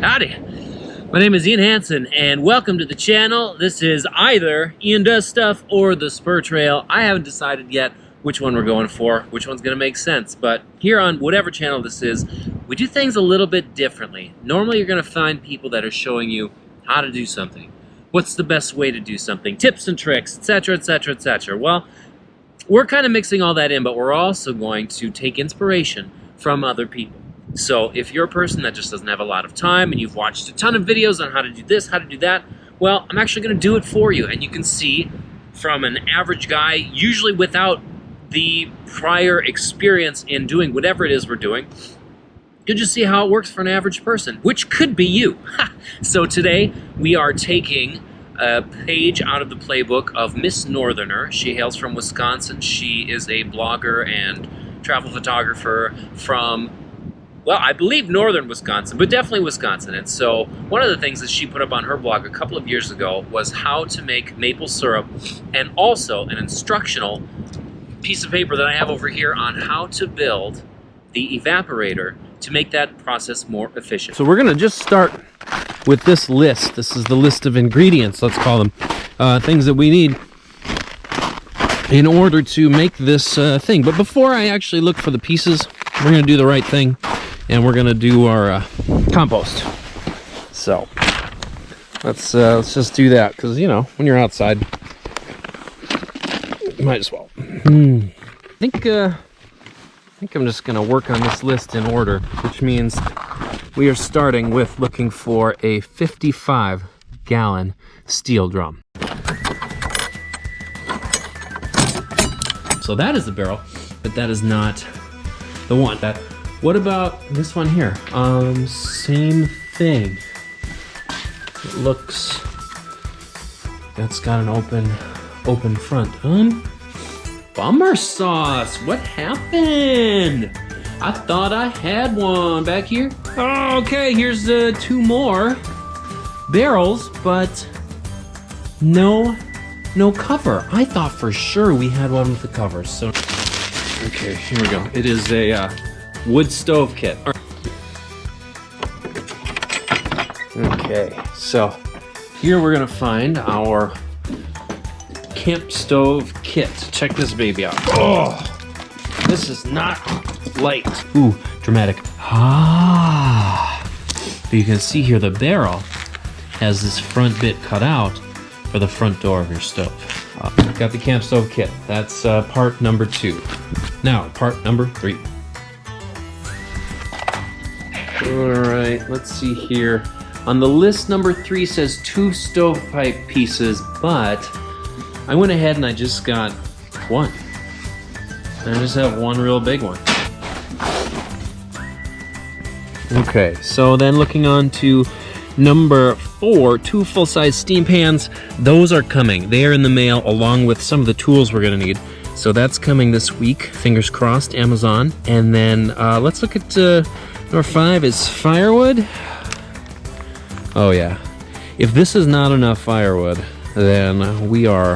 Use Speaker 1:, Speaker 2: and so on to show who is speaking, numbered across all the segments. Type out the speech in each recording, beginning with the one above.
Speaker 1: Howdy, my name is Ian Hansen and welcome to the channel. This is either Ian Does Stuff or the Spur Trail. I haven't decided yet which one we're going for, which one's gonna make sense, but here on whatever channel this is, we do things a little bit differently. Normally you're gonna find people that are showing you how to do something. What's the best way to do something? Tips and tricks, etc., etc., etc. Well, we're kind of mixing all that in, but we're also going to take inspiration from other people. So if you're a person that just doesn't have a lot of time and you've watched a ton of videos on how to do this, how to do that, well, I'm actually going to do it for you. And you can see from an average guy, usually without the prior experience in doing whatever it is we're doing, you can just see how it works for an average person, which could be you. So today we are taking a page out of the playbook of Miss Northerner. She hails from Wisconsin. She is a blogger and travel photographer from, well, I believe northern Wisconsin, but definitely Wisconsin. And so one of the things that she put up on her blog a couple of years ago was how to make maple syrup, and also an instructional piece of paper that I have over here on how to build the evaporator to make that process more efficient. So we're gonna just start with this list. This is the list of ingredients, let's call them, things that we need in order to make this thing. But before I actually look for the pieces, we're gonna do the right thing. And we're gonna do our compost. So let's just do that, because you know, when you're outside, you might as well. I think I'm just gonna work on this list in order, which means we are starting with looking for a 55-gallon steel drum. So that is the barrel, but that is not the one. What about this one here? Same thing. It looks, that's got an open front. Bummer sauce, what happened? I thought I had one back here. Oh, okay, here's two more barrels, but no cover. I thought for sure we had one with the cover, so. Okay, here we go. It is a, wood stove kit. Okay, so here we're gonna find our camp stove kit. Check this baby out. Oh, this is not light. Ooh, dramatic. Ah, but you can see here the barrel has this front bit cut out for the front door of your stove. Got the camp stove kit. That's part number 2. Now, part number 3. Alright, let's see here. On the list, number 3 says 2 stovepipe pieces, but I went ahead and I just got 1. I just have one real big one. Okay, so then looking on to number 4, 2 full-size steam pans. Those are coming. They are in the mail along with some of the tools we're gonna need. So that's coming this week, fingers crossed, Amazon. And then let's look at number 5 is firewood. Oh yeah. If this is not enough firewood, then we are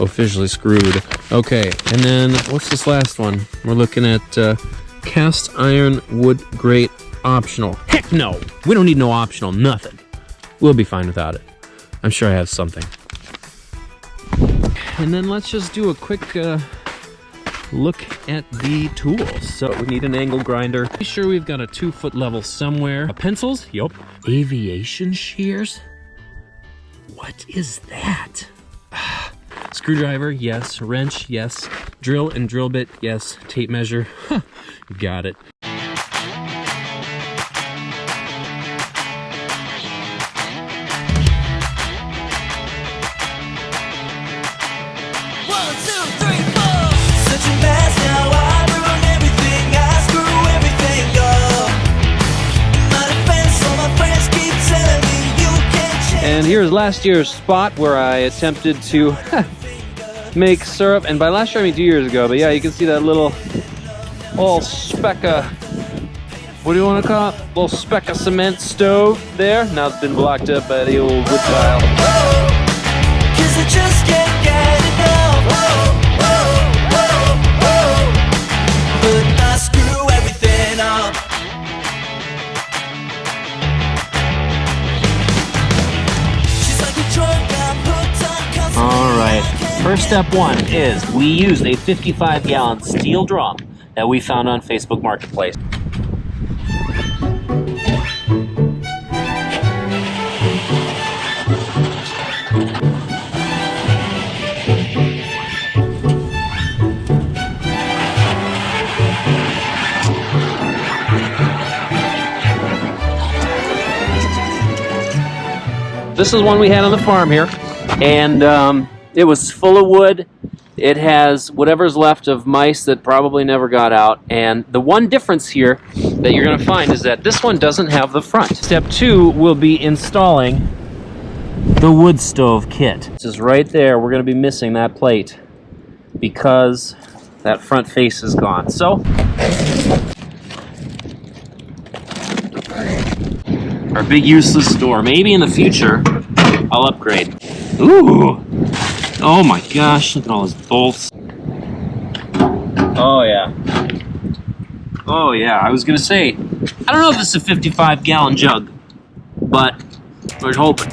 Speaker 1: officially screwed. Okay, and then what's this last one? We're looking at cast iron wood grate optional. Heck no! We don't need no optional, nothing. We'll be fine without it. I'm sure I have something. And then let's just do a quick look at the tools. So we need an angle grinder. Be sure we've got a 2-foot level somewhere. Pencils? Yup. Aviation shears? What is that? Screwdriver? Yes. Wrench? Yes. Drill and drill bit? Yes. Tape measure? Got it. And here's last year's spot where I attempted to make syrup. And by last year, I mean 2 years ago. But yeah, you can see that little speck of, what do you want to call it? Little speck of cement stove there. Now it's been blocked up by the old wood pile. Cause I just can't get enough. But I screw everything up. First step one is we used a 55-gallon steel drum that we found on Facebook Marketplace. This is one we had on the farm here, and it was full of wood. It has whatever's left of mice that probably never got out, and the one difference here that you're going to find is that this one doesn't have the front. Step two will be installing the wood stove kit. This is right there. We're going to be missing that plate because that front face is gone. So our big useless door. Maybe in the future I'll upgrade. Ooh! Oh my gosh, look at all those bolts. Oh yeah. Oh yeah, I was gonna say, I don't know if this is a 55-gallon jug, but we're hoping.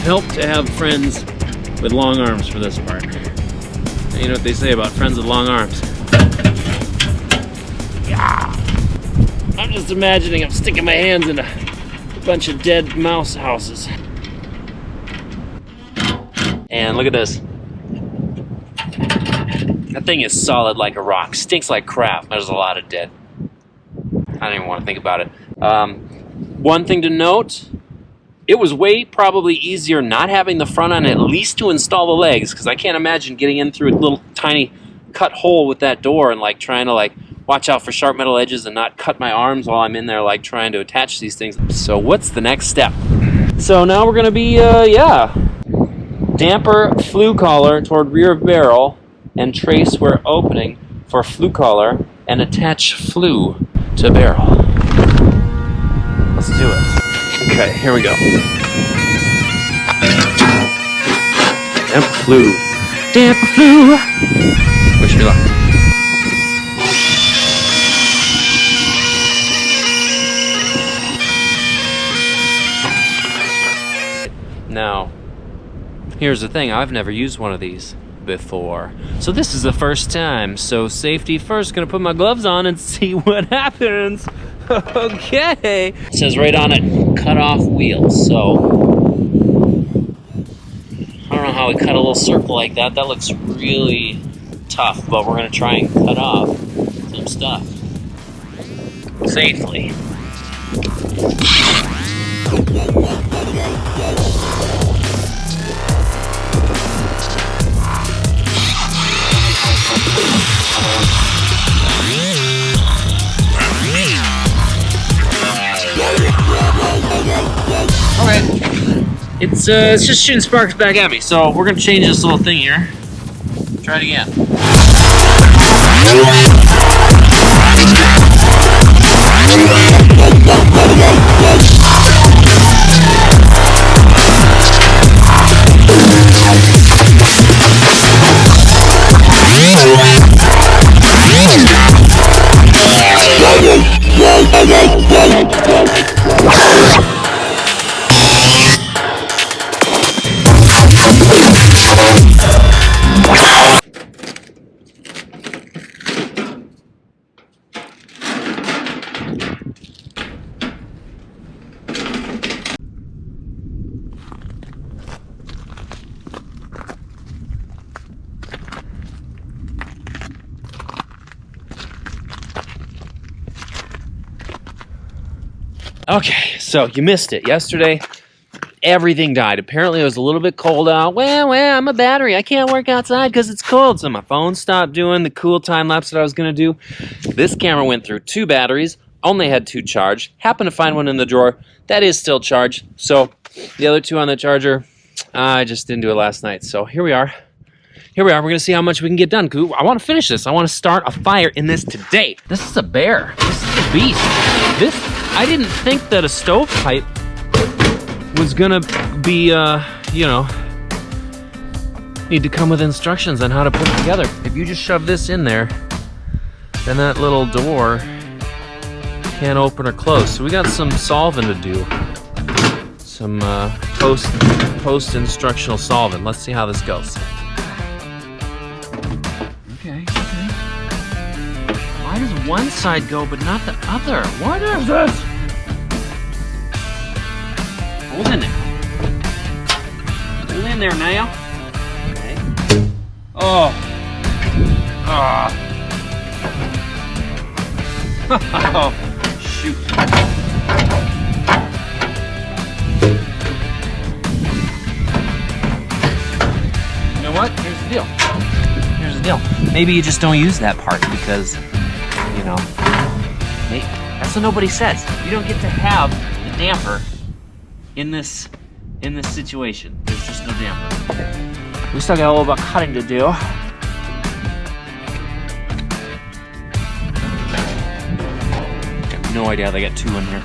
Speaker 1: Help to have friends with long arms for this part. You know what they say about friends with long arms. Yeah. I'm just imagining I'm sticking my hands in a bunch of dead mouse houses. And look at this. That thing is solid like a rock. Stinks like crap. There's a lot of dead. I don't even want to think about it. One thing to note, it was way probably easier not having the front on, at least to install the legs, because I can't imagine getting in through a little tiny cut hole with that door and like trying to like watch out for sharp metal edges and not cut my arms while I'm in there like trying to attach these things. So what's the next step? So now we're gonna be damper flue collar toward rear of barrel and trace where opening for flue collar and attach flue to barrel. Let's do it. Okay, here we go. Damper flue. Damper flue. Wish me luck. Now, here's the thing. I've never used one of these before. So this is the first time. So safety first. Gonna put my gloves on and see what happens. Okay. It says right on it, cut off wheels. So I don't know how we cut a little circle like that. That looks really tough, but we're gonna try and cut off some stuff safely. Okay, it's just shooting sparks back at me, so we're gonna change this little thing here. Try it again. Okay, so you missed it. Yesterday, everything died. Apparently it was a little bit cold out. Well, I'm a battery. I can't work outside because it's cold. So my phone stopped doing the cool time lapse that I was going to do. This camera went through 2 batteries, only had 2 charged. Happened to find one in the drawer that is still charged. So the other 2 on the charger, I just didn't do it last night. So here we are. We're going to see how much we can get done. I want to finish this. I want to start a fire in this today. This is a bear. This is a beast. I didn't think that a stovepipe was going to be, need to come with instructions on how to put it together. If you just shove this in there, then that little door can't open or close. So we got some solving to do. Some post-instructional solving. Let's see how this goes. Okay. Why does one side go but not the other? What is this? Hold in there. Hold in there now. Okay. Oh. Oh. Shoot. You know what? Here's the deal. Maybe you just don't use that part because, that's what nobody says. You don't get to have the damper in this situation. There's just no damper. We still got a little bit of cutting to do. Got no idea how they got 2 in here.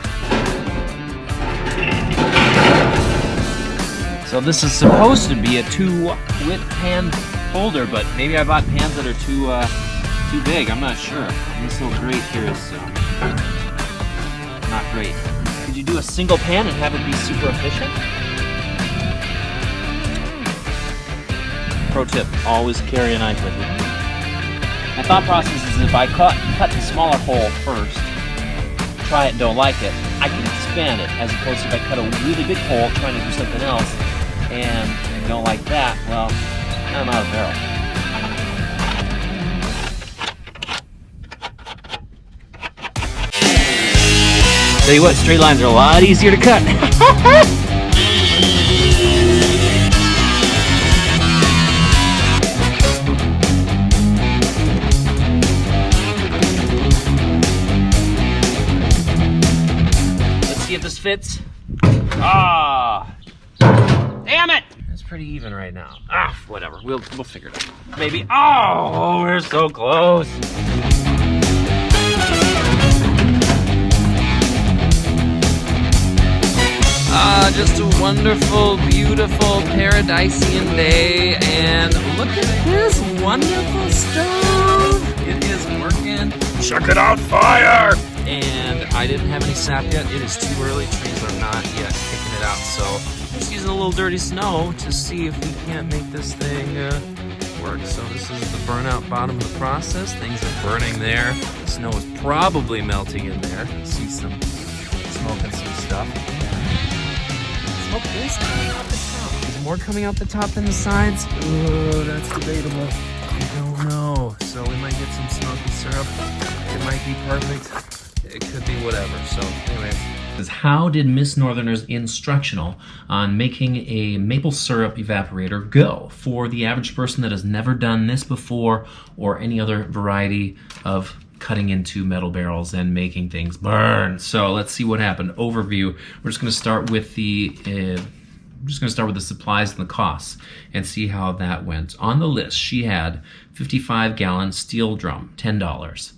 Speaker 1: So this is supposed to be a 2-width pan holder, but maybe I bought pans that are too big. I'm not sure. This little grate here is not great. Could you do a single pan and have it be super efficient? Pro tip, always carry a knife with you. My thought process is if I cut the smaller hole first, try it and don't like it, I can expand it, as opposed to if I cut a really big hole trying to do something else and don't like that, well, I'm out of barrel. Tell you what, straight lines are a lot easier to cut. Let's see if this fits. Ah! Damn it! It's pretty even right now. Ah, whatever. We'll figure it out. Maybe. Oh, we're so close. Just a wonderful, beautiful, paradisian day, and look at this wonderful stove. It is working. Check it out, fire! And I didn't have any sap yet. It is too early. Trees are not yet kicking it out, so just using a little dirty snow to see if we can't make this thing work. So this is the burnout bottom of the process. Things are burning there. The snow is probably melting in there. See some smoke and some stuff. Smoke is coming out the top. Is more coming out the top than the sides? Oh, that's debatable. I don't know. So we might get some smoky syrup. It might be perfect. It could be whatever. So anyway. How did Miss Northerner's instructional on making a maple syrup evaporator go for the average person that has never done this before or any other variety of cutting into metal barrels and making things burn? So let's see what happened. Overview. We're just going to start with the supplies and the costs and see how that went. On the list, she had 55-gallon steel drum, $10.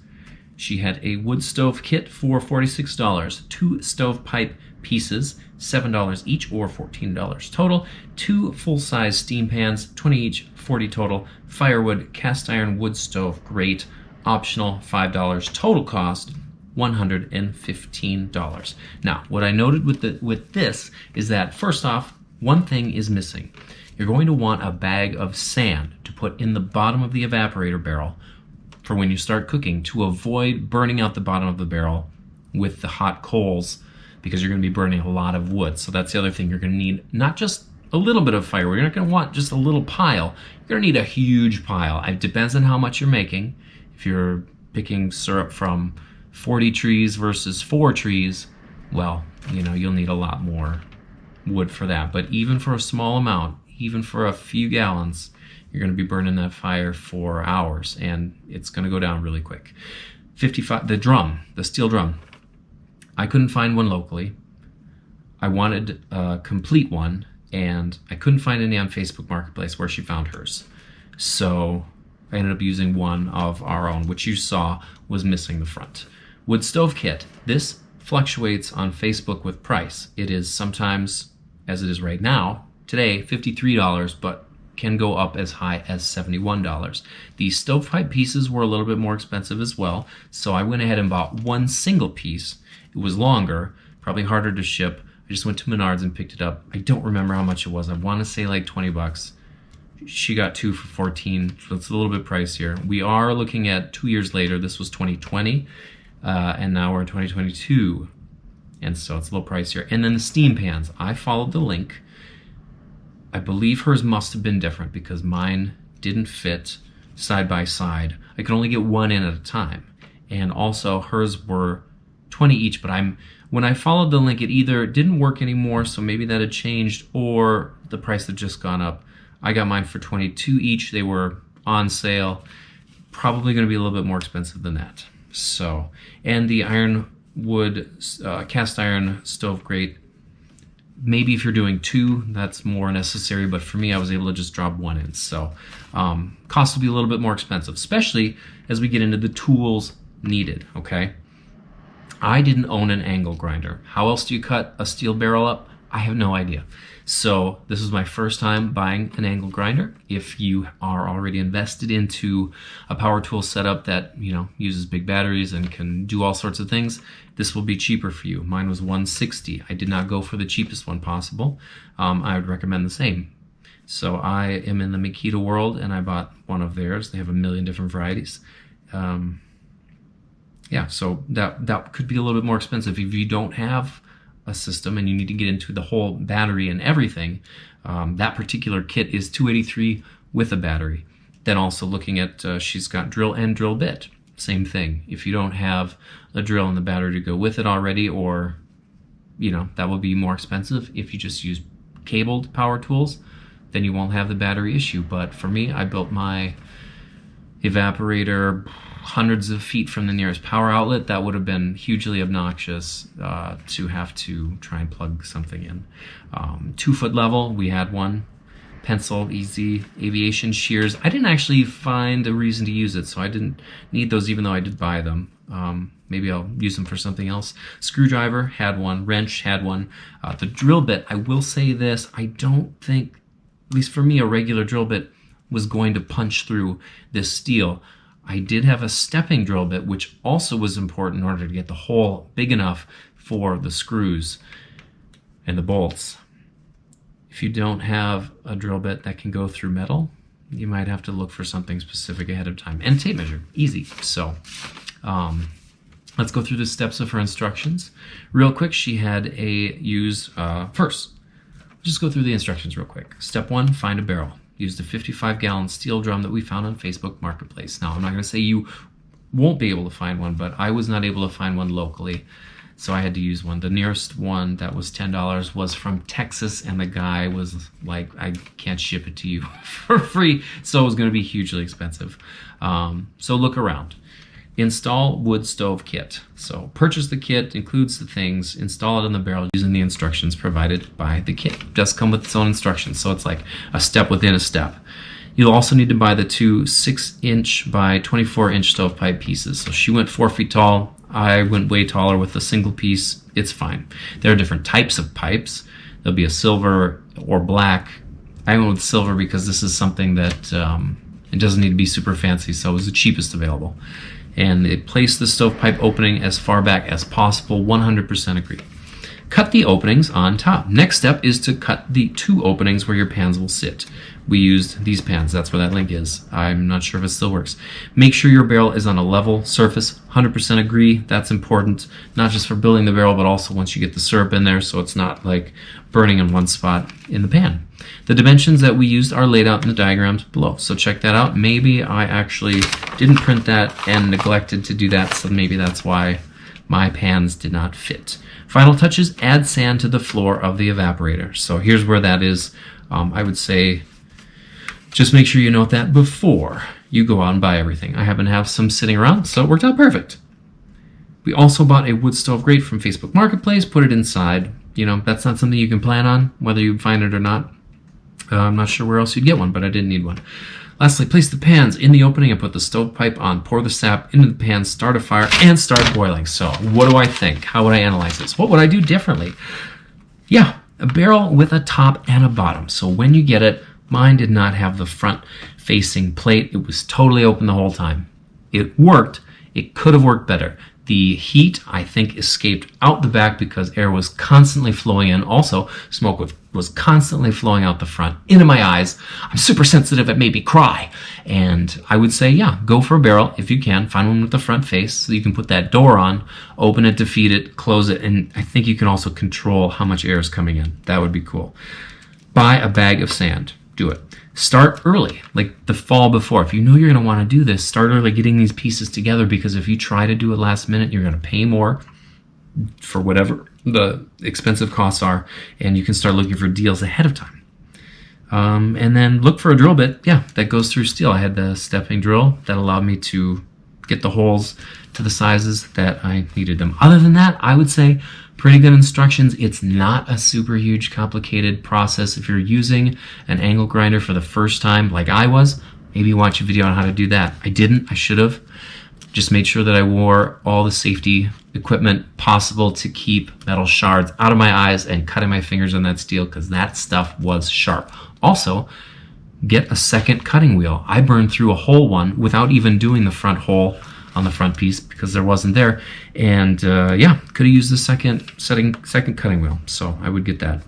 Speaker 1: She had a wood stove kit for $46, 2 stovepipe pieces, $7 each or $14 total, 2 full-size steam pans, 20 each, $40 total, firewood, cast iron wood stove grate, optional, $5, total cost $115. Now, what I noted with this is that first off, one thing is missing. You're going to want a bag of sand to put in the bottom of the evaporator barrel for when you start cooking, to avoid burning out the bottom of the barrel with the hot coals, because you're going to be burning a lot of wood. So that's the other thing. You're going to need not just a little bit of firewood. You're not going to want just a little pile. You're going to need a huge pile. It depends on how much you're making. If you're picking syrup from 40 trees versus 4 trees, well, you'll need a lot more
Speaker 2: wood for that. But even for a small amount, even for a few gallons, you're going to be burning that fire for hours, and it's going to go down really quick. 55, the steel drum. I couldn't find one locally. I wanted a complete one, and I couldn't find any on Facebook Marketplace where she found hers. So I ended up using one of our own, which you saw was missing the front. Wood stove kit. This fluctuates on Facebook with price. It is sometimes, as it is right now, today, $53, but can go up as high as $71. The stovepipe pieces were a little bit more expensive as well, so I went ahead and bought one single piece. It was longer, probably harder to ship. I just went to Menards and picked it up. I don't remember how much it was. I want to say like 20 bucks. She got two for 14, so it's a little bit pricier. We are looking at 2 years later. This was 2020, and now we're in 2022, and so it's a little pricier. And then the steam pans. I followed the link. I believe hers must have been different because mine didn't fit side by side. I could only get one in at a time, and also hers were 20 each, but when I followed the link, it either didn't work anymore, so maybe that had changed, or the price had just gone up. I got mine for 22 each. They were on sale. Probably going to be a little bit more expensive than that. So, and the ironwood, cast iron stove grate, maybe if you're doing two, that's more necessary, but for me, I was able to just drop one in. So, cost will be a little bit more expensive, especially as we get into the tools needed, okay? I didn't own an angle grinder. How else do you cut a steel barrel up? I have no idea. So this is my first time buying an angle grinder. If you are already invested into a power tool setup that, you know, uses big batteries and can do all sorts of things, this will be cheaper for you. Mine was $160. I did not go for the cheapest one possible. I would recommend the same. So I am in the Makita world, and I bought one of theirs. They have a million different varieties. Yeah, so that could be a little bit more expensive if you don't have a system and you need to get into the whole battery and everything. That particular kit is $283 with a battery. Then also looking at, she's got drill and drill bit. Same thing. If you don't have a drill and the battery to go with it already, or, you know, that will be more expensive. If you just use cabled power tools, then you won't have the battery issue. But for me, I built my evaporator hundreds of feet from the nearest power outlet. That would have been hugely obnoxious to have to try and plug something in. 2 foot level, we had one. Pencil, easy. Aviation shears. I didn't actually find a reason to use it, so I didn't need those even though I did buy them. Maybe I'll use them for something else. Screwdriver, had one. Wrench, had one. The drill bit, I will say this, I don't think, at least for me, a regular drill bit was going to punch through this steel. I did have a stepping drill bit, which also was important in order to get the hole big enough for the screws and the bolts. If you don't have a drill bit that can go through metal, you might have to look for something specific ahead of time. And tape measure, easy. So let's go through the steps of her instructions. Real quick, she had first, just go through the instructions real quick. Step 1, find a barrel. Used a 55-gallon steel drum that we found on Facebook Marketplace. Now, I'm not going to say you won't be able to find one, but I was not able to find one locally, so I had to use one. The nearest one that was $10 was from Texas, and the guy was like, I can't ship it to you for free, so it was going to be hugely expensive. So look around. Install wood stove kit. So purchase the kit, includes the things, install it on the barrel using the instructions provided by the kit. It does come with its own instructions, so it's like a step within a step. You'll also need to buy the two 6-inch by 24-inch stovepipe pieces. So she went 4 feet tall. I went way taller with a single piece. It's fine. There are different types of pipes. There'll be a silver or black. I went with silver because this is something that it doesn't need to be super fancy, so it was the cheapest available. And it placed the stovepipe opening as far back as possible. 100% agree. Cut the openings on top. Next step is to cut the 2 openings where your pans will sit. We used these pans. That's where that link is. I'm not sure if it still works. Make sure your barrel is on a level surface. 100% agree. That's important, not just for building the barrel, but also once you get the syrup in there, so it's not like burning in one spot in the pan. The dimensions that we used are laid out in the diagrams below, so check that out. Maybe I actually didn't print that and neglected to do that, so maybe that's why my pans did not fit. Final touches, add sand to the floor of the evaporator. So here's where that is. I would say just make sure you note that before you go out and buy everything. I happen to have some sitting around, so it worked out perfect. We also bought a wood stove grate from Facebook Marketplace, put it inside. You know, that's not something you can plan on, whether you find it or not. I'm not sure where else you'd get one, but I didn't need one. Lastly, place the pans in the opening and put the stovepipe on. Pour the sap into the pan, start a fire, and start boiling. So what do I think? How would I analyze this? What would I do differently? Yeah, a barrel with a top and a bottom. So when you get it, mine did not have the front-facing plate. It was totally open the whole time. It worked. It could have worked better. The heat, I think, escaped out the back because air was constantly flowing in. Also, smoke was constantly flowing out the front into my eyes. I'm super sensitive. It made me cry. And I would say, yeah, go for a barrel if you can. Find one with the front face so you can put that door on, open it, defeat it, close it. And I think you can also control how much air is coming in. That would be cool. Buy a bag of sand. Do it. Start early, like the fall before. If you know you're going to want to do this, start early getting these pieces together, because if you try to do it last minute, you're going to pay more for whatever the expensive costs are, and you can start looking for deals ahead of time. And then look for a drill bit, yeah, that goes through steel. I had the stepping drill that allowed me to get the holes to the sizes that I needed them. Other than that, I would say pretty good instructions. It's not a super huge complicated process. If you're using an angle grinder for the first time like I was, maybe watch a video on how to do that. I didn't. I should have. Just made sure that I wore all the safety equipment possible to keep metal shards out of my eyes and cutting my fingers on that steel, because that stuff was sharp. Also, get a second cutting wheel. I burned through a whole one without even doing the front hole on the front piece because there wasn't there. And yeah, could have used the second cutting wheel. So I would get that.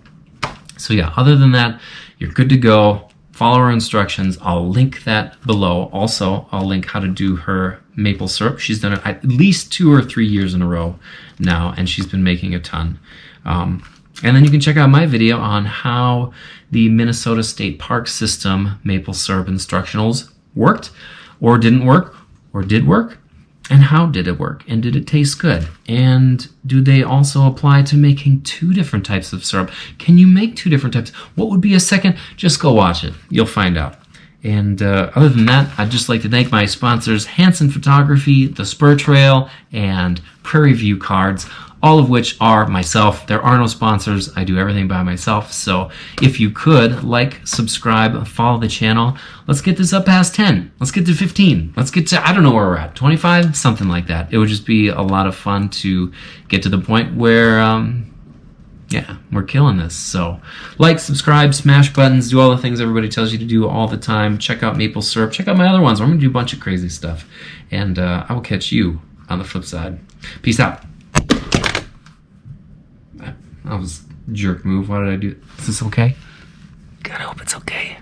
Speaker 2: So yeah, other than that, you're good to go. Follow our instructions. I'll link that below. Also, I'll link how to do her maple syrup. She's done it at least 2 or 3 years in a row now, and she's been making a ton. And then you can check out my video on how the Minnesota State Park System maple syrup instructionals worked, or didn't work, or did work, and how did it work, and did it taste good, and do they also apply to making 2 different types of syrup? Can you make 2 different types? What would be a second? Just go watch it. You'll find out. And other than that, I'd just like to thank my sponsors, Hanson Photography, The Spur Trail, and Prairie View Cards, all of which are myself. There are no sponsors. I do everything by myself. So if you could, like, subscribe, follow the channel. Let's get this up past 10. Let's get to 15. Let's get to, I don't know where we're at, 25? Something like that. It would just be a lot of fun to get to the point where, yeah, we're killing this. So like, subscribe, smash buttons, do all the things everybody tells you to do all the time. Check out Maple Syrup. Check out my other ones. I'm going to do a bunch of crazy stuff. And I will catch you on the flip side. Peace out. That was a jerk move. Why did I do? Is this okay? God, I hope it's okay.